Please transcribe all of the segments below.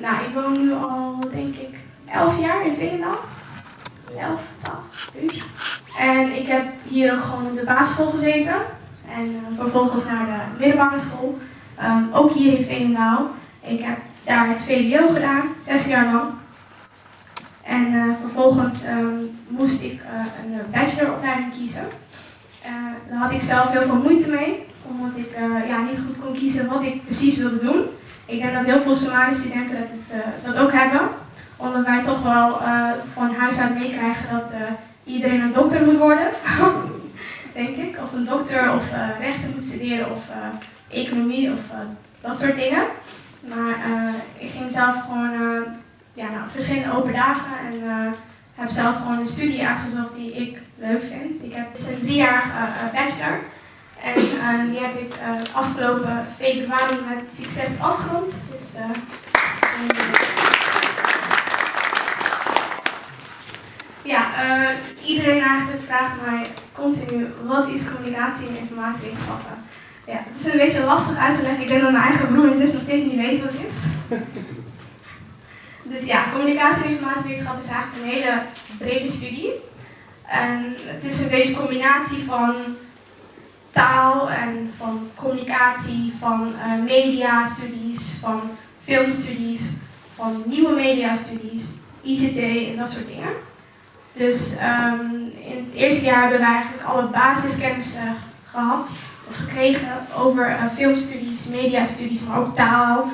Nou, ik woon nu al, denk ik, 11 jaar in Veenendaal. 11, 12, zoiets. En ik heb hier ook gewoon op de basisschool gezeten. En vervolgens naar de middelbare school. Ook hier in Veenendaal. Ik heb daar het VWO gedaan, 6 jaar lang. En vervolgens moest ik een bacheloropleiding kiezen. Daar had ik zelf heel veel moeite mee, omdat ik niet goed kon kiezen wat ik precies wilde doen. Ik denk dat heel veel Somalische studenten dat ook hebben, omdat wij toch wel van huis uit meekrijgen dat iedereen een dokter moet worden, denk ik. Of een dokter of rechten moet studeren of economie of dat soort dingen. Maar ik ging zelf gewoon naar verschillende open dagen en heb zelf gewoon een studie uitgezocht die ik leuk vind. Ik heb dus een 3-jarige bachelor en die heb ik afgelopen februari met succes afgerond. Dus, iedereen eigenlijk vraagt mij continu, wat is communicatie en informatiewetenschappen? Ja, het is een beetje lastig uit te leggen. Ik denk dat mijn eigen broer en zus nog steeds niet weten wat het is. Dus ja, communicatie en informatiewetenschap is eigenlijk een hele brede studie. En het is een beetje een combinatie van taal en van communicatie, van mediastudies, van filmstudies, van nieuwe mediastudies, ICT en dat soort dingen. Dus in het eerste jaar hebben we eigenlijk alle basiskennis gehad of gekregen over filmstudies, mediastudies, maar ook taal,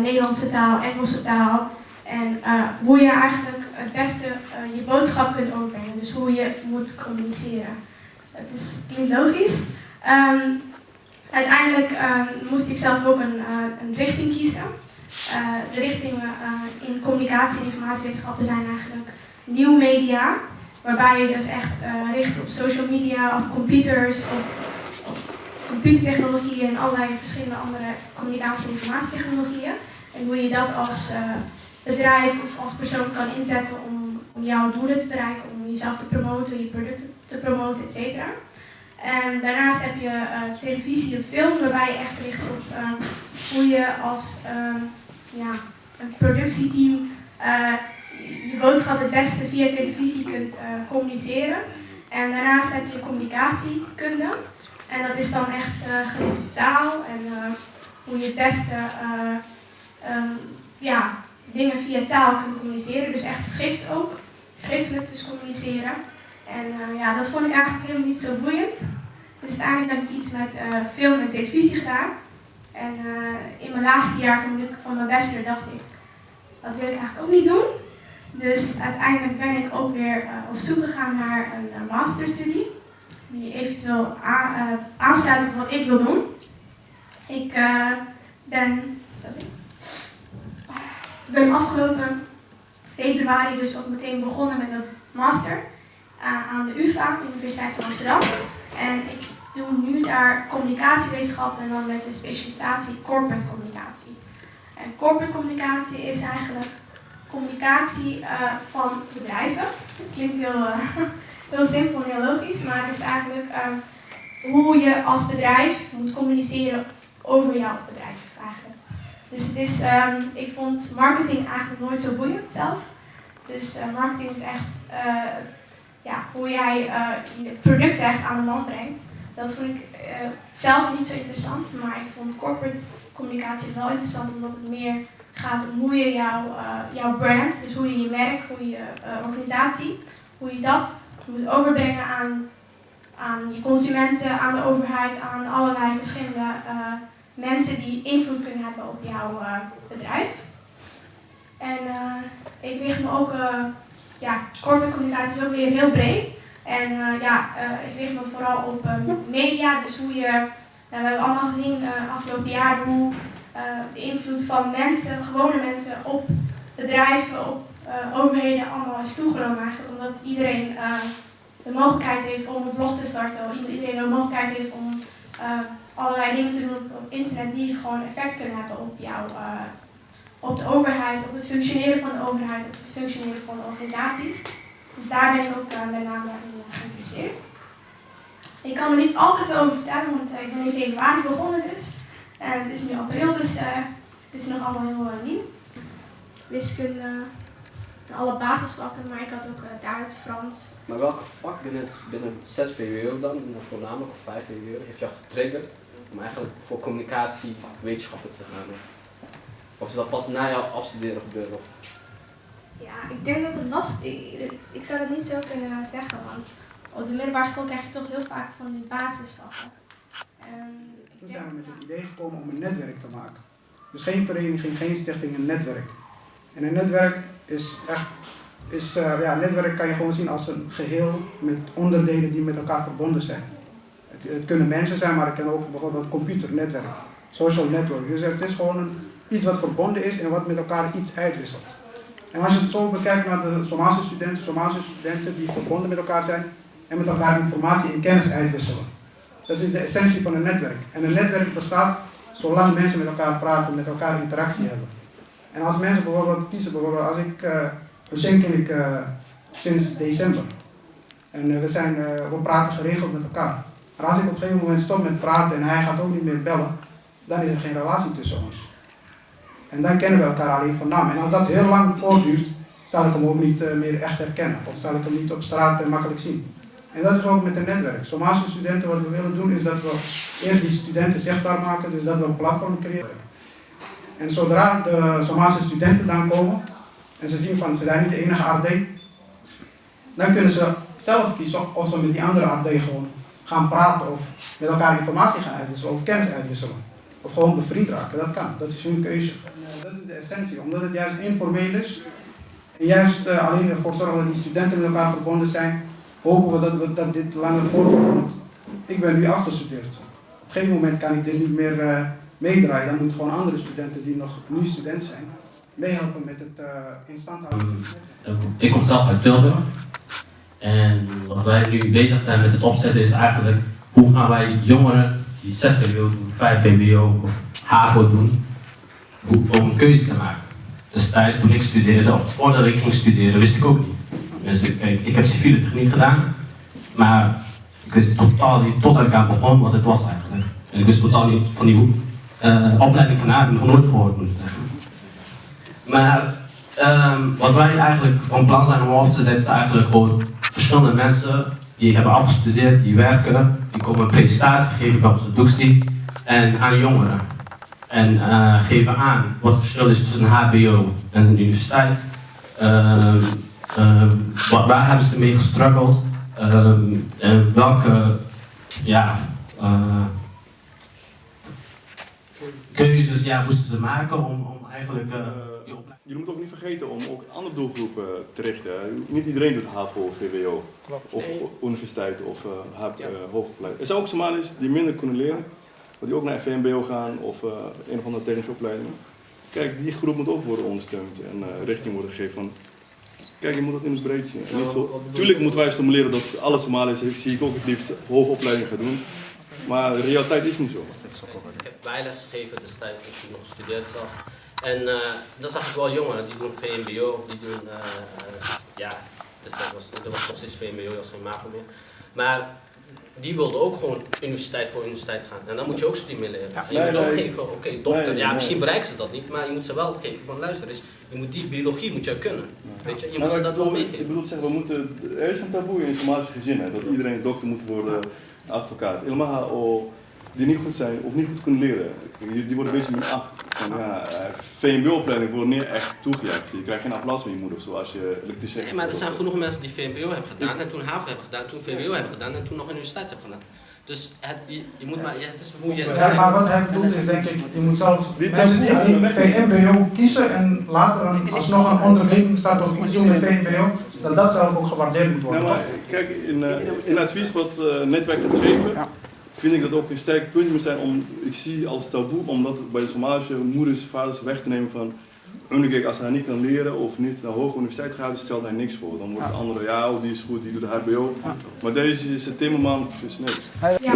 Nederlandse taal, Engelse taal. En hoe je eigenlijk het beste je boodschap kunt overbrengen, dus hoe je moet communiceren. Het klinkt logisch. Uiteindelijk moest ik zelf ook een richting kiezen. De richtingen in communicatie en informatiewetenschappen zijn eigenlijk nieuw media, waarbij je dus echt richt op social media, op computers, op computertechnologieën en allerlei verschillende andere communicatie- en informatietechnologieën. En hoe je dat als bedrijf of als persoon kan inzetten om jouw doelen te bereiken, om jezelf te promoten, je producten te promoten, etc. En daarnaast heb je televisie en film, waarbij je echt richt op hoe je als een productieteam je boodschap het beste via televisie kunt communiceren. En daarnaast heb je communicatiekunde. En dat is dan echt gericht op taal en hoe je het beste dingen via taal kunt communiceren. Dus echt schrift ook. Schriftelijk dus communiceren. En dat vond ik eigenlijk helemaal niet zo boeiend. Dus uiteindelijk heb ik iets met film en televisie gedaan. En in mijn laatste jaar van mijn bachelor dacht ik, dat wil ik eigenlijk ook niet doen. Dus uiteindelijk ben ik ook weer op zoek gegaan naar een masterstudie. Die eventueel aansluit op wat ik wil doen. Ik ben afgelopen februari dus ook meteen begonnen met een master aan de UvA, Universiteit van Amsterdam. En ik doe nu daar communicatiewetenschap en dan met de specialisatie corporate communicatie. En corporate communicatie is eigenlijk communicatie van bedrijven. Het klinkt heel simpel en heel logisch, maar het is eigenlijk hoe je als bedrijf moet communiceren over jouw bedrijf eigenlijk. Dus het is, ik vond marketing eigenlijk nooit zo boeiend zelf. Dus marketing is echt hoe jij je product echt aan de man brengt. Dat vond ik zelf niet zo interessant, maar ik vond corporate communicatie wel interessant omdat het meer gaat om hoe je jouw brand, dus hoe je je merk, hoe je organisatie, hoe je dat moet overbrengen aan je consumenten, aan de overheid, aan allerlei verschillende mensen die invloed kunnen hebben op jouw bedrijf. En ik richt me ook, corporate communicatie is ook weer heel breed. En ik richt me vooral op media, dus hoe je, we hebben allemaal gezien afgelopen jaar hoe de invloed van mensen, gewone mensen op bedrijven, op overheden allemaal is toegenomen eigenlijk. Omdat iedereen de mogelijkheid heeft om een blog te starten, iedereen de mogelijkheid heeft om allerlei dingen te doen op internet die gewoon effect kunnen hebben op op de overheid, op het functioneren van de overheid, op het functioneren van de organisaties. Dus daar ben ik ook met name in geïnteresseerd. Ik kan er niet al te veel over vertellen, want ik ben in februari begonnen dus. Het is nu april, dus het is nog allemaal heel nieuw. wiskunde, en alle basisvakken, maar ik had ook Duits, Frans. Maar welke vak binnen 6 VWO dan, voornamelijk of 5 VWO, heeft jou getriggerd om eigenlijk voor communicatie wetenschappen te gaan? Of is dat pas na jouw afstuderen gebeurd? Of? Ja, ik denk dat het lastig is. Ik zou dat niet zo kunnen zeggen, want op de middelbare school krijg je toch heel vaak van die basisvakken. Toen zijn we met het idee gekomen om een netwerk te maken. Dus geen vereniging, geen stichting, een netwerk. En een netwerk is echt, een netwerk kan je gewoon zien als een geheel met onderdelen die met elkaar verbonden zijn. Het kunnen mensen zijn, maar het kan ook bijvoorbeeld computernetwerk, social network. Dus het is gewoon iets wat verbonden is en wat met elkaar iets uitwisselt. En als je het zo bekijkt naar de Somalische studenten die verbonden met elkaar zijn en met elkaar informatie en kennis uitwisselen. Dat is de essentie van een netwerk. En een netwerk bestaat zolang mensen met elkaar praten, met elkaar interactie hebben. En als mensen bijvoorbeeld kiezen, als Hussein ken ik sinds december. En we praten geregeld met elkaar. Maar als ik op een gegeven moment stop met praten en hij gaat ook niet meer bellen, dan is er geen relatie tussen ons. En dan kennen we elkaar alleen van naam. En als dat heel lang voortduurt, zal ik hem ook niet meer echt herkennen. Of zal ik hem niet op straat makkelijk zien. En dat is ook met een netwerk. Somalische studenten, wat we willen doen, is dat we eerst die studenten zichtbaar maken, dus dat we een platform creëren. En zodra de Somalische studenten dan komen, en ze zien van ze zijn niet de enige AD, dan kunnen ze zelf kiezen of ze met die andere AD gewoon gaan praten of met elkaar informatie gaan uitwisselen of kennis uitwisselen. Of gewoon bevriend raken, dat kan, dat is hun keuze. Dat is de essentie, omdat het juist informeel is en juist alleen ervoor zorgen dat die studenten met elkaar verbonden zijn, hopen we dat dit langer voortkomt. Ik ben nu afgestudeerd. Op een gegeven moment kan ik dit niet meer meedraaien. Dan moeten gewoon andere studenten die nog nu student zijn, meehelpen met het instand houden. Ik kom zelf uit Tilburg. En wat wij nu bezig zijn met het opzetten is eigenlijk hoe gaan wij jongeren die 6 VWO doen, 5 VWO of HAVO doen, om een keuze te maken. Destijds toen ik studeerde, of voordat ik ging studeren, wist ik ook niet. Dus ik heb civiele techniek gedaan, maar ik wist totaal niet, totdat ik aan begon, wat het was eigenlijk. En ik wist totaal niet van die opleiding van AVO nog nooit gehoord, moet ik zeggen. Maar wat wij eigenlijk van plan zijn om op te zetten, is eigenlijk gewoon verschillende mensen die hebben afgestudeerd, die werken, die komen een presentatie geven bij onze doeksie en aan jongeren. En geven aan wat het verschil is tussen een HBO en een universiteit. Waar hebben ze mee gestruggeld? En welke keuzes moesten ze maken om eigenlijk je moet ook niet vergeten om ook andere doelgroepen te richten. Niet iedereen doet HAVO of VWO of universiteit of hoogopleiding. Er zijn ook Somaliërs die minder kunnen leren, die ook naar VMBO gaan of een of andere technische opleiding. Kijk, die groep moet ook worden ondersteund en richting worden gegeven. Want, kijk, je moet dat in het breed zien. Tuurlijk moeten wij stimuleren dat alle Somaliërs, zie ik ook het liefst, hoge opleiding gaan doen. Maar de realiteit is niet zo. Ik heb bijles gegeven destijds dat ik nog gestudeerd zag. En dan zag ik wel jongeren die doen VMBO of die doen, dus dat was nog steeds VMBO, dat was geen MAVO meer. Maar die wilden ook gewoon universiteit voor universiteit gaan. En dan moet je ook stimuleren. Ja, je moet ook geven, oké, dokter, misschien bereiken ze dat niet, maar je moet ze wel geven van luister, dus je moet die biologie moet je kunnen. Weet je moet ze dat wel meegeven. Ik bedoel zeggen, er is een taboe in Somalische gezinnen, dat iedereen dokter moet worden, advocaat. Helemaal die niet goed zijn of niet goed kunnen leren, die worden een beetje minacht. VMBO-opleiding wordt niet echt toegejuicht. Je krijgt geen applaus van je moeder zoals je elektricien. Nee, maar er zijn genoeg mensen die VMBO hebben gedaan en toen HAVO hebben gedaan, toen VWO hebben gedaan en toen nog universiteit hebben gedaan. Dus je moet maar, het is hoe je het ja, maar wat hij bedoelt is denk ik, je moet zelfs mensen die alleen VMBO kiezen en later alsnog een onderneming starten of iets doen met VMBO, dat zelf ook gewaardeerd moet worden. Ja, maar kijk, in advies wat netwerk gaat geven, vind ik dat ook een sterk punt moet zijn om, ik zie als taboe, om dat bij de Somalische moeders, vaders weg te nemen van, als hij niet kan leren of niet naar hoge universiteit gaat, stelt hij niks voor. Dan wordt de andere, die is goed, die doet de HBO. Maar deze is een timmerman, is niks. Ja,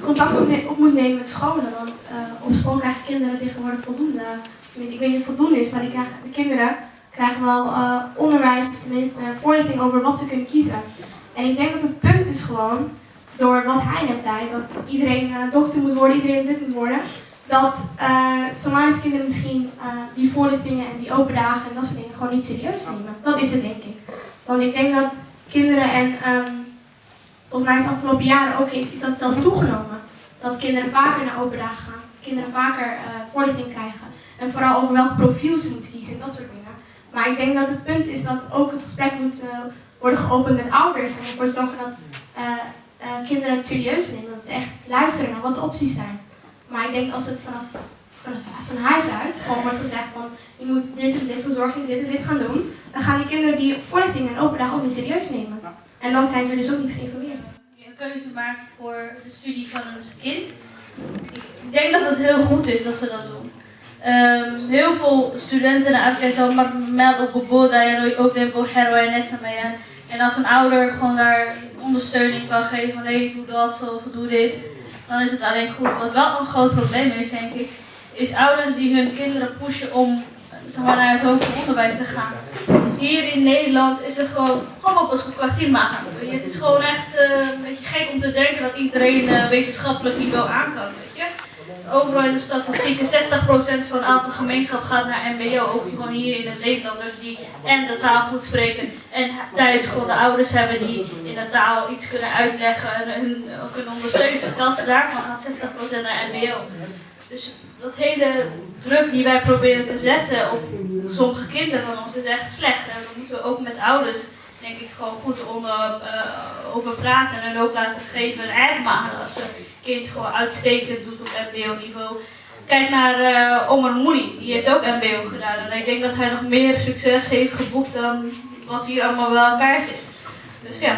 contact op moet nemen met scholen, want op school krijgen kinderen tegenwoordig voldoende, tenminste ik weet niet of het voldoende is, maar de kinderen krijgen wel onderwijs, of tenminste voorlichting over wat ze kunnen kiezen. En ik denk dat het punt is gewoon, door wat hij net zei, dat iedereen dokter moet worden, iedereen dit moet worden, dat Somalische kinderen misschien die voorlichtingen en die open dagen en dat soort dingen gewoon niet serieus nemen. Dat is het, denk ik. Want ik denk dat kinderen en volgens mij is het afgelopen jaren ook is dat zelfs toegenomen. Dat kinderen vaker naar open dagen gaan, kinderen vaker voorlichting krijgen. En vooral over welk profiel ze moeten kiezen en dat soort dingen. Maar ik denk dat het punt is dat ook het gesprek moet worden geopend met ouders. En ervoor zorgen dat kinderen het serieus nemen. Dat ze echt luisteren naar wat de opties zijn. Maar ik denk als het van huis uit gewoon wordt gezegd van je moet dit en dit verzorging, dit en dit gaan doen. Dan gaan die kinderen die voorlichting en open dagen ook niet serieus nemen. En dan zijn ze dus ook niet geïnformeerd. Een keuze maken voor de studie van een kind. Ik denk dat het heel goed is dat ze dat doen. Heel veel studenten in Afrika zo maar melden op boda en ook de boherwaarnes mee. En als een ouder gewoon daar ondersteuning kan geven van hey, doe dat of doe dit, dan is het alleen goed. Wat wel een groot probleem is, denk ik, is ouders die hun kinderen pushen om zeg maar, naar het hoger onderwijs te gaan. Hier in Nederland is er gewoon op als een kwartier maken. Het is gewoon echt een beetje gek om te denken dat iedereen wetenschappelijk niveau aan kan, weet je. Overal in de statistieken, 60% van elke gemeenschap gaat naar mbo, ook gewoon hier in het Nederlanders die en de taal goed spreken en thuis gewoon de ouders hebben die in de taal iets kunnen uitleggen en hun kunnen ondersteunen. Zelfs daarvan gaat 60% naar mbo. Dus dat hele druk die wij proberen te zetten op sommige kinderen van ons is echt slecht. En daar moeten we ook met ouders, denk ik, gewoon goed over praten en ook laten geven en uitmaken als een kind gewoon uitstekend doet op mbo-niveau. Kijk naar Omar Mouni, die heeft ook mbo gedaan en ik denk dat hij nog meer succes heeft geboekt dan wat hier allemaal bij elkaar zit. Dus ja.